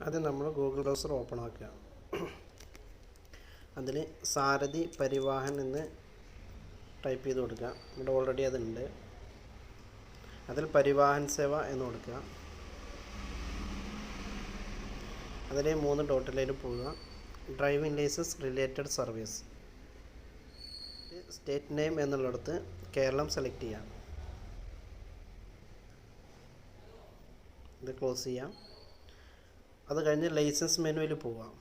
അത് നമ്മൾ Google browser open ആക്കുക. അതിൽ സാരഥി പരിവാഹൻ എന്ന് ടൈപ്പ് ചെയ്ത് കൊടുക്കുക. ഇവിടെ ഓൾറെഡി അതുണ്ട്. അതിൽ പരിവാഹൻ സേവ എന്ന് കൊടുക്കുക. അതിൽ 3 ഡോട്ടിലേക്ക് പോവുക. Driving licence related service, state name എന്നുള്ളിടത്ത് കേരളം സെലക്ട് ചെയ്യാം. ഇത് ക്ലോസ് ചെയ്യാം. അത് കഴിഞ്ഞ് ലൈസൻസ് മെനുവിൽ പോവാം.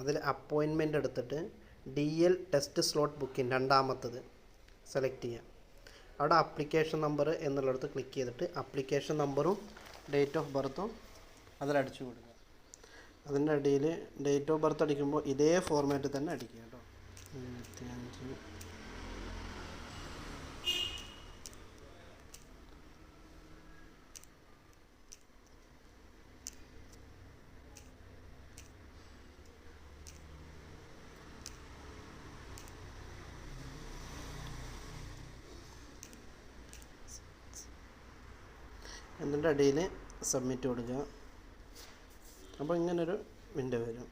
അതിൽ അപ്പോയിൻമെൻ്റ് എടുത്തിട്ട് DL ടെസ്റ്റ് സ്ലോട്ട് ബുക്കിംഗ് രണ്ടാമത്തത് സെലക്ട് ചെയ്യാം. അവിടെ ആപ്ലിക്കേഷൻ നമ്പർ എന്നുള്ളിടത്ത് ക്ലിക്ക് ചെയ്തിട്ട് ആപ്ലിക്കേഷൻ നമ്പറും ഡേറ്റ് ഓഫ് ബർത്തും അതിലടിച്ചു കൊടുക്കുക. അതിൻ്റെ അടിയിൽ ഡേറ്റ് ഓഫ് ബർത്ത് അടിക്കുമ്പോൾ ഇതേ ഫോർമാറ്റിൽ തന്നെ അടിക്കുക കേട്ടോ. 75 എന്നിട്ട് അടിയിൽ സബ്മിറ്റ് കൊടുക്കുക. അപ്പോൾ ഇങ്ങനൊരു വിൻഡോ വരും.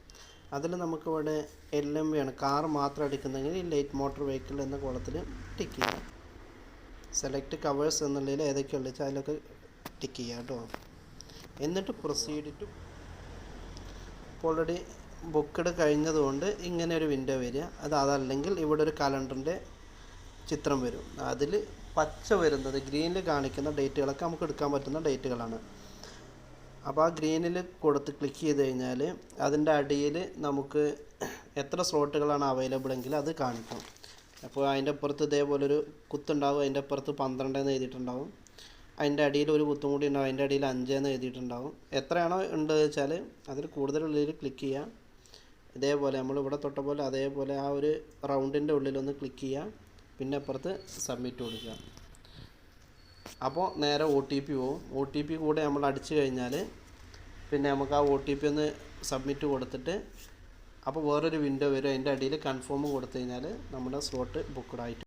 അതിൽ നമുക്കിവിടെ LMV ആണ്, കാർ മാത്രം അടിക്കുന്നെങ്കിൽ ലൈറ്റ് മോട്ടോർ വെഹിക്കിൾ എന്ന കോളത്തിൽ ടിക്ക് ചെയ്യാം. സെലക്ട് കവേഴ്സ് എന്നുള്ളതിൽ ഏതൊക്കെയുള്ള വെച്ചാൽ അതിലൊക്കെ ടിക്ക് ചെയ്യാം കേട്ടോ. എന്നിട്ട് പ്രൊസീഡ് ടു. ഓൾറെഡി ബുക്ക്ഡ് കഴിഞ്ഞതുകൊണ്ട് ഇങ്ങനെ ഒരു വിൻഡോ വരിക. അതല്ലെങ്കിൽ ഇവിടെ ഒരു കലണ്ടറിൻ്റെ ചിത്രം വരും. അതിൽ പച്ച വരുന്നത് ഗ്രീനിൽ കാണിക്കുന്ന ഡേറ്റുകളൊക്കെ നമുക്ക് എടുക്കാൻ പറ്റുന്ന ഡേറ്റുകളാണ്. അപ്പോൾ ആ ഗ്രീനിൽ കൊടുത്ത് ക്ലിക്ക് ചെയ്ത് കഴിഞ്ഞാൽ അതിൻ്റെ അടിയിൽ നമുക്ക് എത്ര സ്ലോട്ടുകളാണ് അവൈലബിൾ എങ്കിൽ അത് കാണിക്കും. അപ്പോൾ അതിൻ്റെ അപ്പുറത്ത് ഇതേപോലൊരു കുത്തുണ്ടാവും. അതിൻ്റെ അപ്പുറത്ത് 12 എന്ന് എഴുതിയിട്ടുണ്ടാവും. അതിൻ്റെ അടിയിൽ ഒരു കുത്തും കൂടി ഉണ്ടാവും. അതിൻ്റെ അടിയിൽ 5 എന്ന് എഴുതിയിട്ടുണ്ടാവും. എത്രയാണോ ഉണ്ട് വെച്ചാൽ അതിൽ കൂടുതലുള്ളിൽ ക്ലിക്ക് ചെയ്യാം. ഇതേപോലെ നമ്മളിവിടെ തൊട്ട പോലെ അതേപോലെ ആ ഒരു റൗണ്ടിൻ്റെ ഉള്ളിലൊന്ന് ക്ലിക്ക് ചെയ്യാം. പിന്നെ അപ്പുറത്ത് സബ്മിറ്റ് കൊടുക്കുക. അപ്പോൾ നേരെ OTP പോവും. OTP കൂടെ നമ്മൾ അടിച്ചു കഴിഞ്ഞാൽ പിന്നെ നമുക്ക് ആ OTP ഒന്ന് സബ്മിറ്റ് കൊടുത്തിട്ട് അപ്പോൾ വേറൊരു വിൻഡോ വരും. അതിൻ്റെ അടിയിൽ കൺഫേം കൊടുത്തു കഴിഞ്ഞാൽ നമ്മുടെ സ്ലോട്ട് ബുക്ക്ഡ് ആയിട്ട്